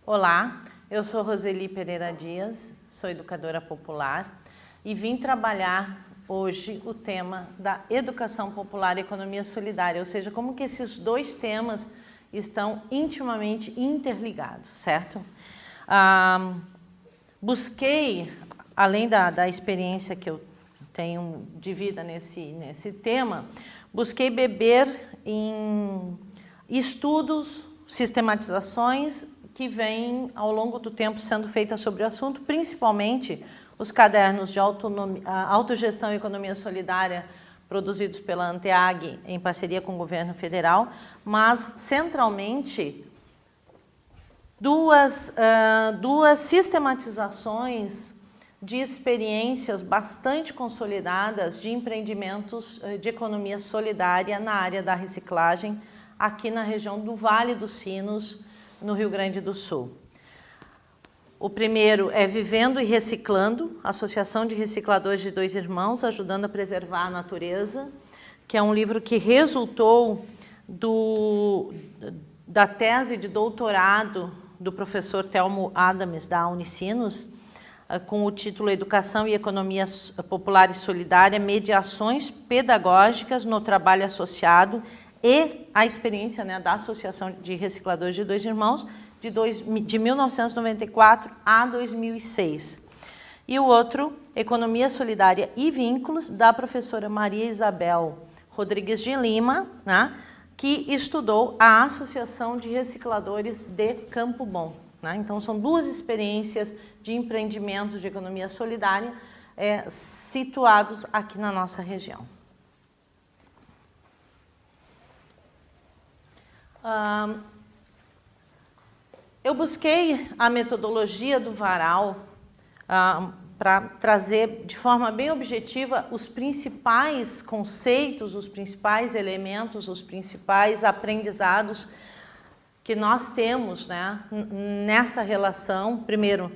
Olá, eu sou Roseli Pereira Dias, sou educadora popular e vim trabalhar hoje o tema da educação popular e economia solidária, ou seja, como que esses dois temas estão intimamente interligados, certo? Busquei, além da experiência que eu tenho de vida nesse tema, busquei beber em estudos, sistematizações que vêm ao longo do tempo sendo feitas sobre o assunto, principalmente os cadernos de autogestão e economia solidária produzidos pela ANTEAG em parceria com o governo federal, mas centralmente duas sistematizações de experiências bastante consolidadas de empreendimentos de economia solidária na área da reciclagem aqui na região do Vale dos Sinos, no Rio Grande do Sul. O primeiro é Vivendo e Reciclando, Associação de Recicladores de Dois Irmãos, ajudando a preservar a natureza, que é um livro que resultou da tese de doutorado do professor Telmo Adams, da Unicinos, com o título Educação e Economia Popular e Solidária, Mediações Pedagógicas no Trabalho Associado e a experiência, né, da Associação de Recicladores de Dois Irmãos, de 1994 a 2006. E o outro, Economia Solidária e Vínculos, da professora Maria Isabel Rodrigues de Lima, né, que estudou a Associação de Recicladores de Campo Bom. Né? Então, são duas experiências de empreendimentos de economia solidária situados aqui na nossa região. Eu busquei a metodologia do Varal para trazer de forma bem objetiva os principais conceitos, os principais elementos, os principais aprendizados que nós temos, né, nesta relação. Primeiro,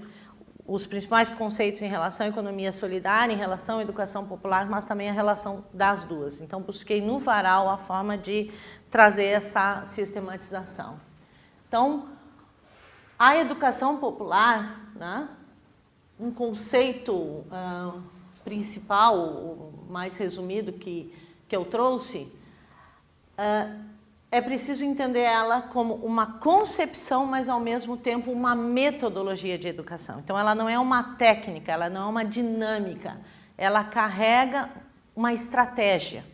os principais conceitos em relação à economia solidária, em relação à educação popular, mas também a relação das duas. Então, busquei no Varal a forma de trazer essa sistematização. Então, a educação popular, né, um conceito principal, mais resumido que eu trouxe, é preciso entender ela como uma concepção, mas ao mesmo tempo uma metodologia de educação. Então, ela não é uma técnica, ela não é uma dinâmica, ela carrega uma estratégia,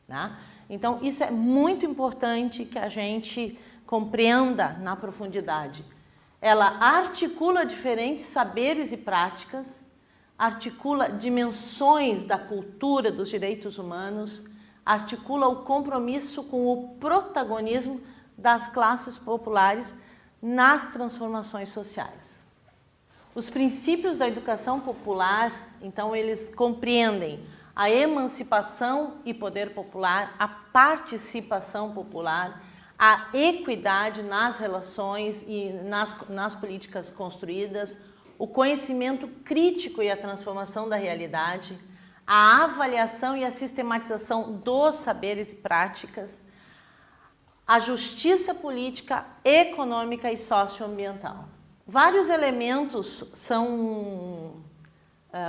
né? Então, isso é muito importante que a gente compreenda na profundidade. Ela articula diferentes saberes e práticas, articula dimensões da cultura dos direitos humanos, articula o compromisso com o protagonismo das classes populares nas transformações sociais. Os princípios da educação popular, então, eles compreendem a emancipação e poder popular, a participação popular, a equidade nas relações e nas políticas construídas, o conhecimento crítico e a transformação da realidade, a avaliação e a sistematização dos saberes e práticas, a justiça política, econômica e socioambiental. Vários elementos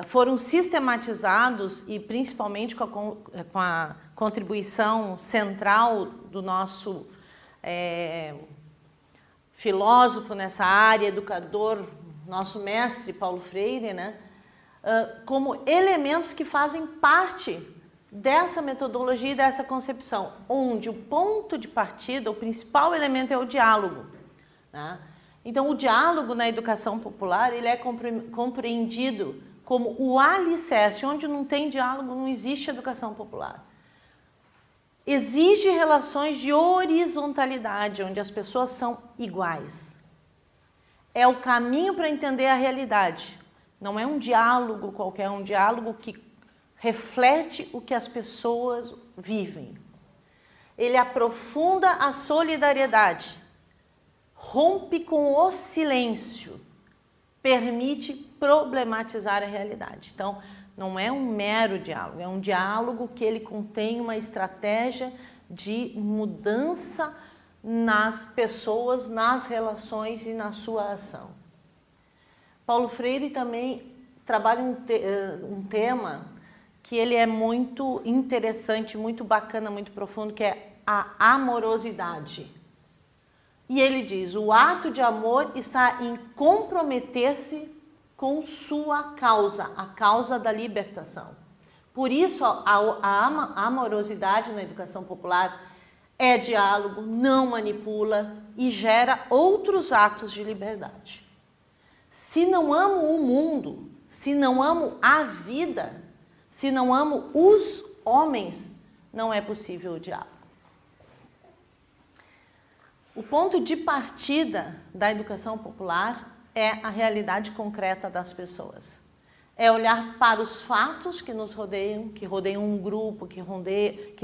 foram sistematizados e principalmente com a contribuição central do nosso filósofo nessa área, educador, nosso mestre Paulo Freire, né? Como elementos que fazem parte dessa metodologia e dessa concepção, onde o ponto de partida, o principal elemento é o diálogo, né? Então, o diálogo na educação popular, ele é compreendido como o alicerce. Onde não tem diálogo, não existe educação popular. Exige relações de horizontalidade, onde as pessoas são iguais. É o caminho para entender a realidade. Não é um diálogo qualquer, é um diálogo que reflete o que as pessoas vivem. Ele aprofunda a solidariedade, rompe com o silêncio, permite problematizar a realidade. Então, não é um mero diálogo, é um diálogo que ele contém uma estratégia de mudança nas pessoas, nas relações e na sua ação. Paulo Freire também trabalha um tema que ele é muito interessante, muito bacana, muito profundo, que é a amorosidade. E ele diz, o ato de amor está em comprometer-se com sua causa, a causa da libertação. Por isso, a amorosidade na educação popular é diálogo, não manipula e gera outros atos de liberdade. Se não amo o mundo, se não amo a vida, se não amo os homens, não é possível o diálogo. O ponto de partida da educação popular é a realidade concreta das pessoas. É olhar para os fatos que nos rodeiam, que rodeiam um grupo, que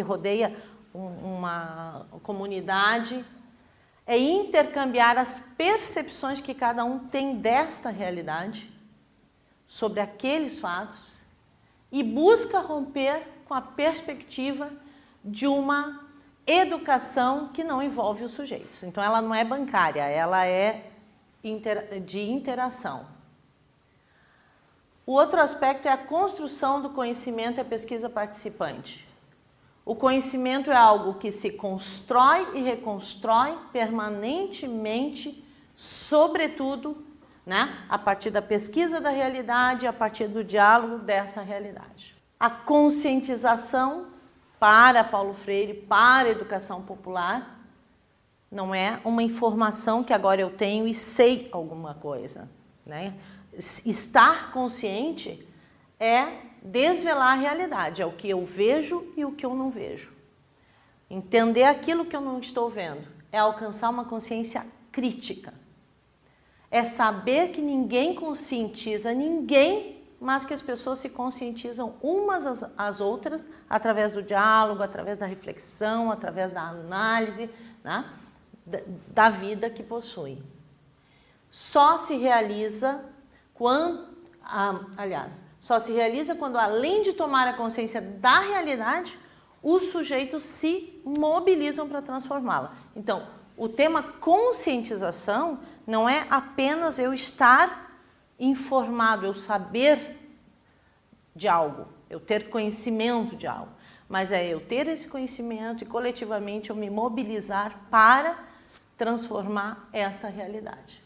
rodeia uma comunidade. É intercambiar as percepções que cada um tem desta realidade, sobre aqueles fatos, e busca romper com a perspectiva de uma educação que não envolve os sujeitos. Então, ela não é bancária, ela é de interação. O outro aspecto é a construção do conhecimento e a pesquisa participante. O conhecimento é algo que se constrói e reconstrói permanentemente, sobretudo, né, a partir da pesquisa da realidade, a partir do diálogo dessa realidade. A conscientização para Paulo Freire, para a educação popular, não é uma informação que agora eu tenho e sei alguma coisa, né? Estar consciente é desvelar a realidade, é o que eu vejo e o que eu não vejo. Entender aquilo que eu não estou vendo é alcançar uma consciência crítica. É saber que ninguém conscientiza ninguém, mas que as pessoas se conscientizam umas às outras através do diálogo, através da reflexão, através da análise, né, da vida que possui. Só se realiza quando, além de tomar a consciência da realidade, os sujeitos se mobilizam para transformá-la. Então, o tema conscientização não é apenas eu estar informado, eu saber de algo, eu ter conhecimento de algo, mas é eu ter esse conhecimento e coletivamente eu me mobilizar para transformar esta realidade.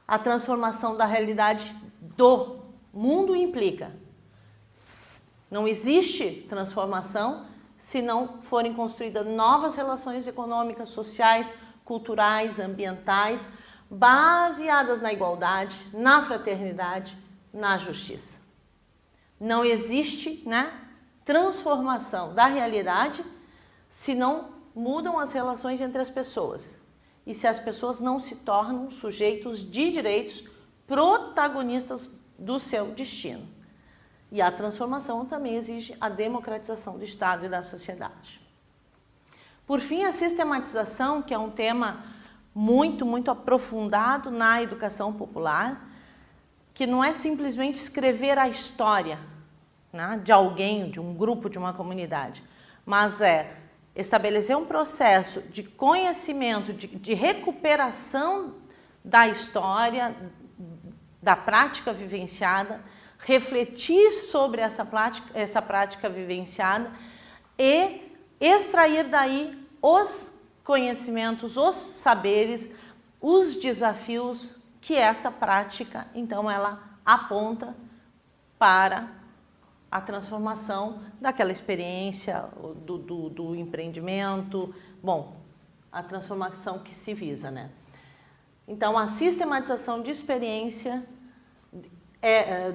A transformação da realidade do mundo implica. Não existe transformação se não forem construídas novas relações econômicas, sociais, culturais, ambientais, baseadas na igualdade, na fraternidade, na justiça. Não existe, né, transformação da realidade se não mudam as relações entre as pessoas. E se as pessoas não se tornam sujeitos de direitos, protagonistas do seu destino. E a transformação também exige a democratização do Estado e da sociedade. Por fim, a sistematização, que é um tema muito aprofundado na educação popular, que não é simplesmente escrever a história, né, de alguém, de um grupo, de uma comunidade, mas é estabelecer um processo de conhecimento, de recuperação da história, da prática vivenciada, refletir sobre essa prática vivenciada e extrair daí os conhecimentos, os saberes, os desafios que essa prática, então, ela aponta para a transformação daquela experiência, do empreendimento, bom, a transformação que se visa, né? Então, a sistematização de experiência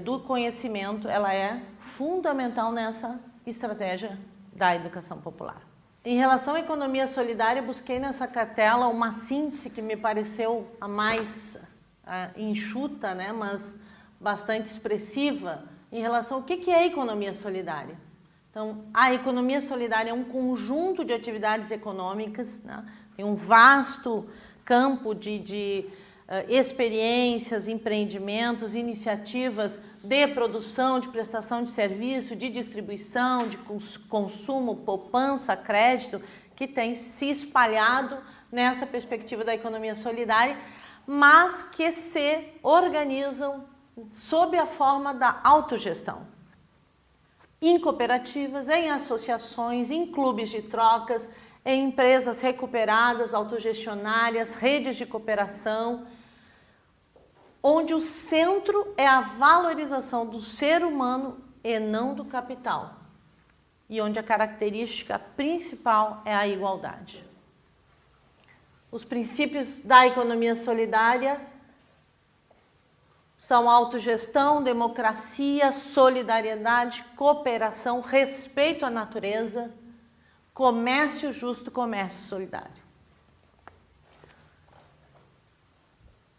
do conhecimento, ela é fundamental nessa estratégia da educação popular. Em relação à economia solidária, busquei nessa cartela uma síntese que me pareceu a mais enxuta, né, mas bastante expressiva, em relação ao que é a economia solidária. Então, a economia solidária é um conjunto de atividades econômicas, né? Tem um vasto campo de experiências, empreendimentos, iniciativas de produção, de prestação de serviço, de distribuição, de consumo, poupança, crédito, que tem se espalhado nessa perspectiva da economia solidária, mas que se organizam sob a forma da autogestão. Em cooperativas, em associações, em clubes de trocas, em empresas recuperadas, autogestionárias, redes de cooperação, onde o centro é a valorização do ser humano e não do capital, e onde a característica principal é a igualdade. Os princípios da economia solidária são autogestão, democracia, solidariedade, cooperação, respeito à natureza, comércio justo, comércio solidário.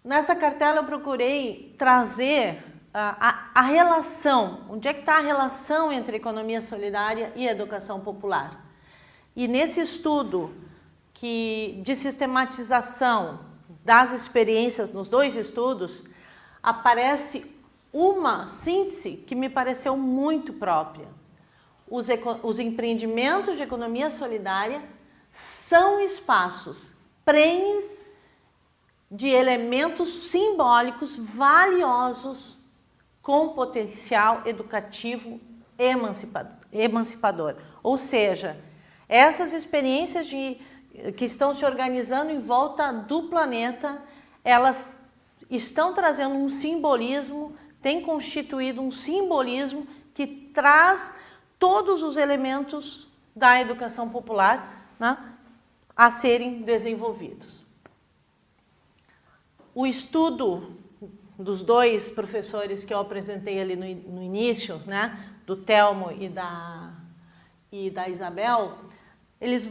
Nessa cartela eu procurei trazer a relação, onde é que está a relação entre economia solidária e educação popular. E nesse estudo de sistematização das experiências, nos 2 estudos, aparece uma síntese que me pareceu muito própria. Os empreendimentos de economia solidária são espaços prenhes de elementos simbólicos valiosos com potencial educativo emancipador. Ou seja, essas experiências que estão se organizando em volta do planeta, elas estão trazendo um simbolismo, têm constituído um simbolismo que traz todos os elementos da educação popular, né, a serem desenvolvidos. O estudo dos 2 professores que eu apresentei ali no início, né, do Telmo e da Isabel, eles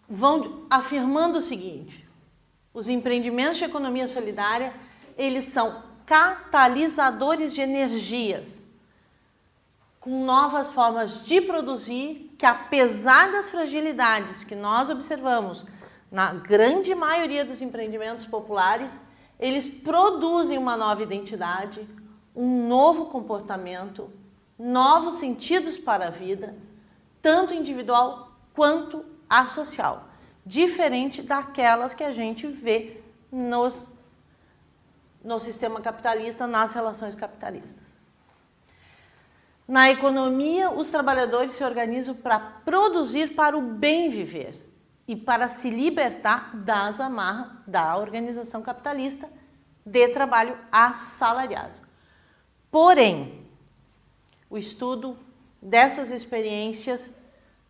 vão afirmando o seguinte: os empreendimentos de economia solidária, eles são catalisadores de energias, com novas formas de produzir, que apesar das fragilidades que nós observamos na grande maioria dos empreendimentos populares, eles produzem uma nova identidade, um novo comportamento, novos sentidos para a vida, tanto individual quanto a social, diferente daquelas que a gente vê no sistema capitalista, nas relações capitalistas. Na economia, os trabalhadores se organizam para produzir para o bem viver e para se libertar das amarras da organização capitalista de trabalho assalariado. Porém, o estudo dessas experiências,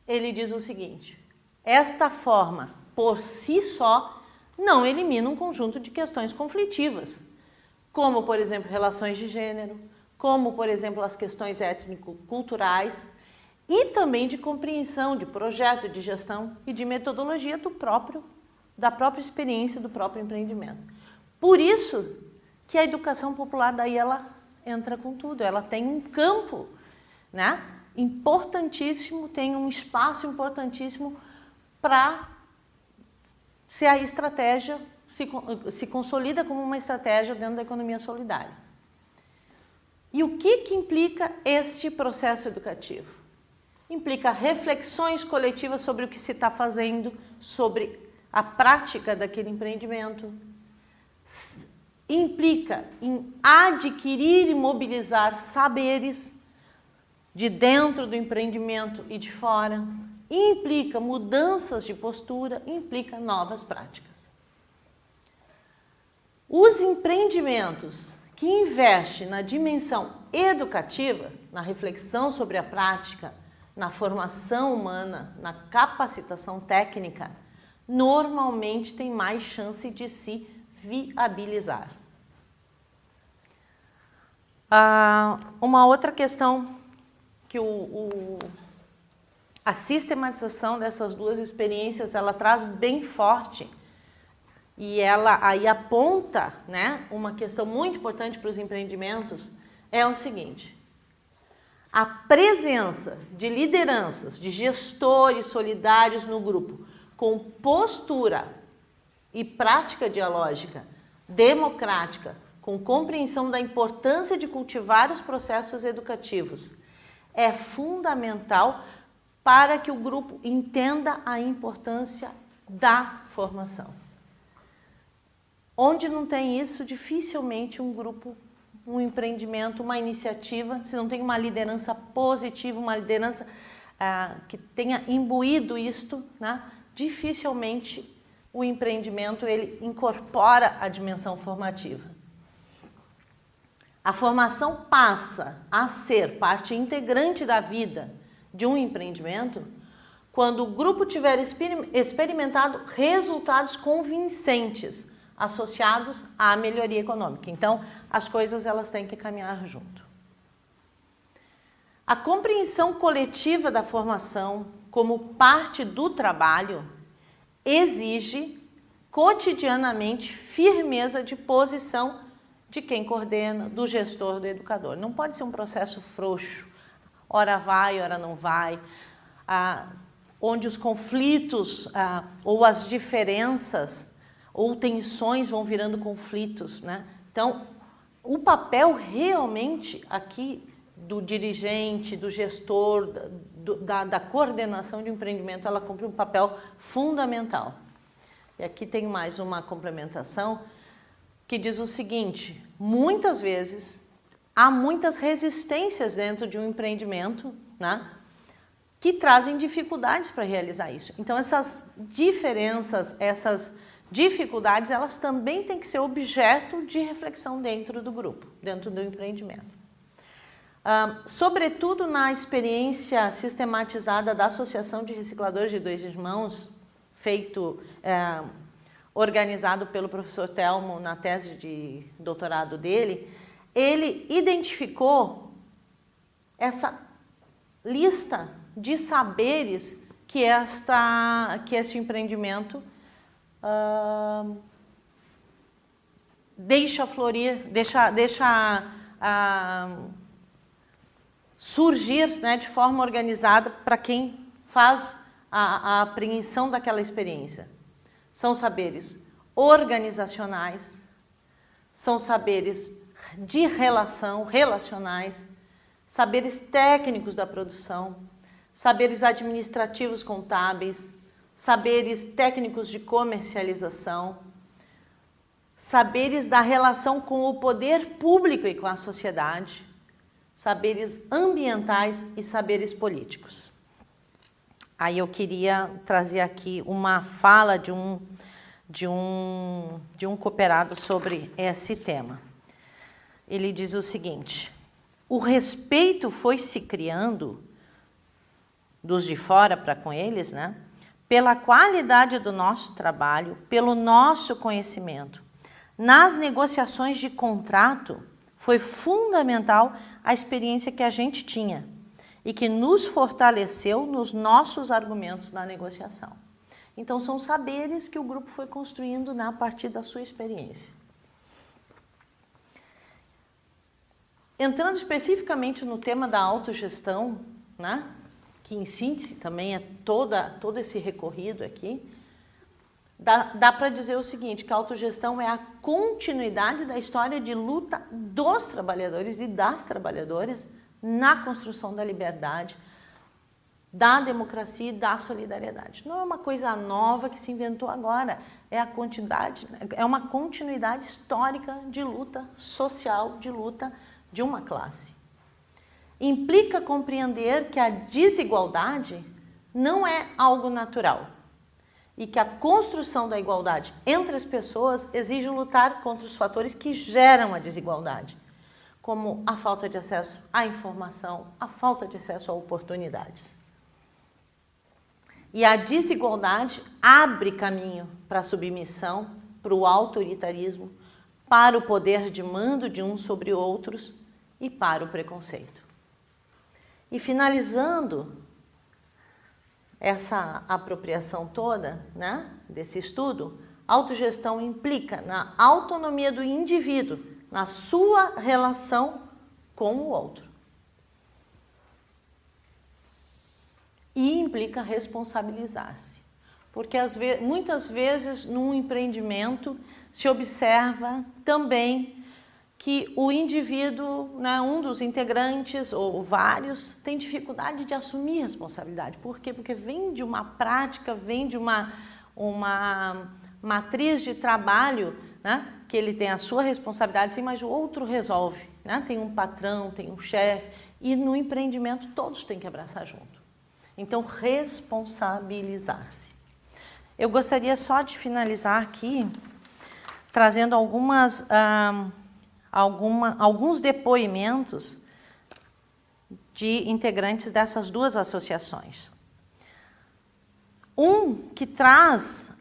ele diz o seguinte: esta forma, por si só, não elimina um conjunto de questões conflitivas, como, por exemplo, relações de gênero, como, por exemplo, as questões étnico-culturais e também de compreensão, de projeto, de gestão e de metodologia da própria experiência, do próprio empreendimento. Por isso que a educação popular daí ela entra com tudo, ela tem um campo, né, importantíssimo, tem um espaço importantíssimo para ser a estratégia, se consolida como uma estratégia dentro da economia solidária. E o que implica este processo educativo? Implica reflexões coletivas sobre o que se está fazendo, sobre a prática daquele empreendimento. Implica em adquirir e mobilizar saberes de dentro do empreendimento e de fora. Implica mudanças de postura, implica novas práticas. Os empreendimentos que investem na dimensão educativa, na reflexão sobre a prática, na formação humana, na capacitação técnica, normalmente têm mais chance de se viabilizar. Uma outra questão que a sistematização dessas 2 experiências ela traz bem forte e ela aí aponta, né, uma questão muito importante para os empreendimentos é o seguinte: a presença de lideranças, de gestores solidários no grupo, com postura e prática dialógica, democrática, com compreensão da importância de cultivar os processos educativos, é fundamental para que o grupo entenda a importância da formação. Onde não tem isso, dificilmente um grupo, um empreendimento, uma iniciativa, se não tem uma liderança positiva, uma liderança que tenha imbuído isto, né, dificilmente o empreendimento ele incorpora a dimensão formativa. A formação passa a ser parte integrante da vida de um empreendimento quando o grupo tiver experimentado resultados convincentes associados à melhoria econômica. Então, as coisas elas têm que caminhar junto. A compreensão coletiva da formação como parte do trabalho exige cotidianamente firmeza de posição de quem coordena, do gestor, do educador. Não pode ser um processo frouxo, ora vai, ora não vai, onde os conflitos ou as diferenças ou tensões vão virando conflitos, né? Então, o papel realmente aqui do dirigente, do gestor, da coordenação de um empreendimento, ela cumpre um papel fundamental. E aqui tem mais uma complementação que diz o seguinte: muitas vezes há muitas resistências dentro de um empreendimento, né, que trazem dificuldades para realizar isso. Então, essas diferenças, essas dificuldades, elas também têm que ser objeto de reflexão dentro do grupo, dentro do empreendimento. Sobretudo na experiência sistematizada da Associação de Recicladores de Dois Irmãos, organizado pelo professor Telmo na tese de doutorado dele, ele identificou essa lista de saberes que este empreendimento deixa florir, deixa surgir, né, de forma organizada para quem faz a apreensão daquela experiência. São saberes organizacionais, são saberes de relacionais, saberes técnicos da produção, saberes administrativos contábeis, saberes técnicos de comercialização, saberes da relação com o poder público e com a sociedade, saberes ambientais e saberes políticos. Aí eu queria trazer aqui uma fala de um cooperado sobre esse tema. Ele diz o seguinte: o respeito foi se criando dos de fora para com eles, né? Pela qualidade do nosso trabalho, pelo nosso conhecimento. Nas negociações de contrato, foi fundamental a experiência que a gente tinha e que nos fortaleceu nos nossos argumentos na negociação. Então, são saberes que o grupo foi construindo a partir da sua experiência. Entrando especificamente no tema da autogestão, né, que em síntese também é todo esse recorrido aqui, dá para dizer o seguinte, que a autogestão é a continuidade da história de luta dos trabalhadores e das trabalhadoras na construção da liberdade, da democracia e da solidariedade. Não é uma coisa nova que se inventou agora, é uma continuidade histórica de luta social, de luta de uma classe. Implica compreender que a desigualdade não é algo natural e que a construção da igualdade entre as pessoas exige lutar contra os fatores que geram a desigualdade, como a falta de acesso à informação, a falta de acesso a oportunidades. E a desigualdade abre caminho para a submissão, para o autoritarismo, para o poder de mando de uns sobre outros e para o preconceito. E finalizando essa apropriação toda, né, desse estudo, autogestão implica na autonomia do indivíduo, na sua relação com o outro. E implica responsabilizar-se. Porque muitas vezes num empreendimento se observa também que o indivíduo, né, um dos integrantes ou vários, tem dificuldade de assumir responsabilidade. Por quê? Porque vem de uma prática, vem de uma matriz de trabalho, né, que ele tem a sua responsabilidade, sim, mas o outro resolve. Né? Tem um patrão, tem um chefe, e no empreendimento todos têm que abraçar junto. Então, responsabilizar-se. Eu gostaria só de finalizar aqui, trazendo alguns depoimentos de integrantes dessas duas associações. Um que traz,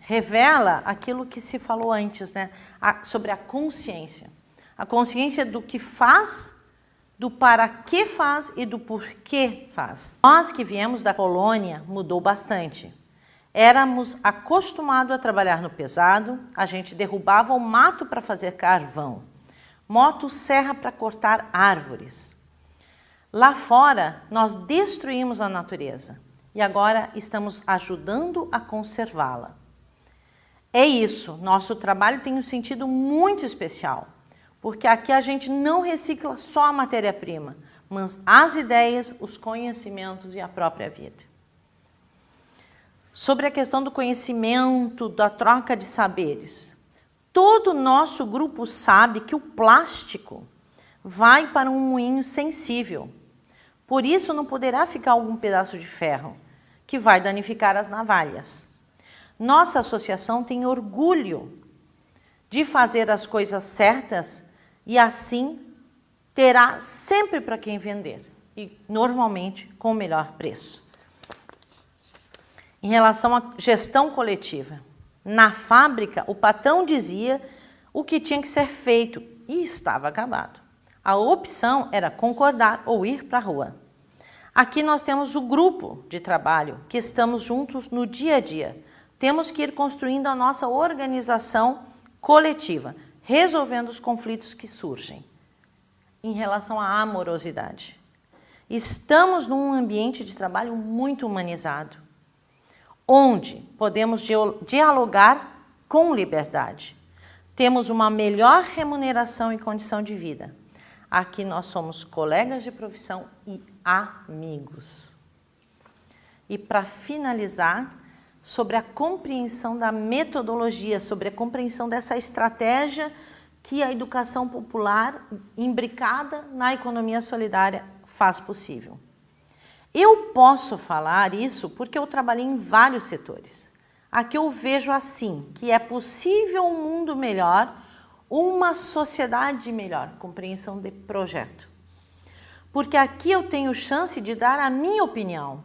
revela aquilo que se falou antes, né? Sobre a consciência. A consciência do que faz, do para que faz e do porquê faz. Nós que viemos da colônia mudou bastante. Éramos acostumados a trabalhar no pesado, a gente derrubava o mato para fazer carvão, motosserra para cortar árvores. Lá fora, nós destruímos a natureza e agora estamos ajudando a conservá-la. É isso, nosso trabalho tem um sentido muito especial, porque aqui a gente não recicla só a matéria-prima, mas as ideias, os conhecimentos e a própria vida. Sobre a questão do conhecimento, da troca de saberes. Todo o nosso grupo sabe que o plástico vai para um moinho sensível. Por isso não poderá ficar algum pedaço de ferro, que vai danificar as navalhas. Nossa associação tem orgulho de fazer as coisas certas e assim terá sempre para quem vender, e normalmente com o melhor preço. Em relação à gestão coletiva, na fábrica o patrão dizia o que tinha que ser feito e estava acabado. A opção era concordar ou ir para a rua. Aqui nós temos o grupo de trabalho, que estamos juntos no dia a dia. Temos que ir construindo a nossa organização coletiva, resolvendo os conflitos que surgem. Em relação à amorosidade, estamos num ambiente de trabalho muito humanizado, onde podemos dialogar com liberdade. Temos uma melhor remuneração e condição de vida. Aqui nós somos colegas de profissão e amigos. E para finalizar, sobre a compreensão da metodologia, sobre a compreensão dessa estratégia que a educação popular, imbricada na economia solidária, faz possível. Eu posso falar isso porque eu trabalhei em vários setores. Aqui eu vejo assim, que é possível um mundo melhor, uma sociedade melhor, compreensão de projeto. Porque aqui eu tenho chance de dar a minha opinião.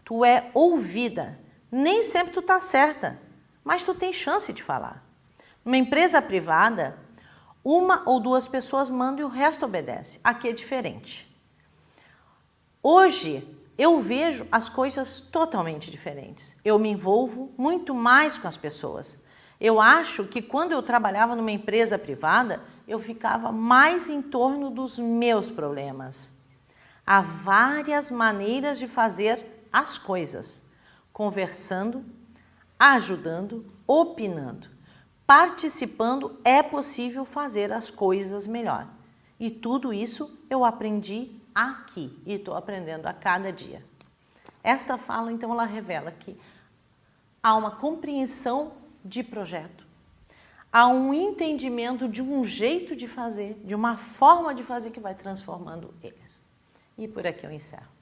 Tu é ouvida. Nem sempre tu tá certa, mas tu tem chance de falar. Numa empresa privada, uma ou duas pessoas mandam e o resto obedece. Aqui é diferente. Hoje, eu vejo as coisas totalmente diferentes. Eu me envolvo muito mais com as pessoas. Eu acho que quando eu trabalhava numa empresa privada, eu ficava mais em torno dos meus problemas. Há várias maneiras de fazer as coisas. Conversando, ajudando, opinando. Participando é possível fazer as coisas melhor. E tudo isso eu aprendi aqui e estou aprendendo a cada dia. Esta fala, então, ela revela que há uma compreensão de projeto, há um entendimento de um jeito de fazer, de uma forma de fazer que vai transformando eles. E por aqui eu encerro.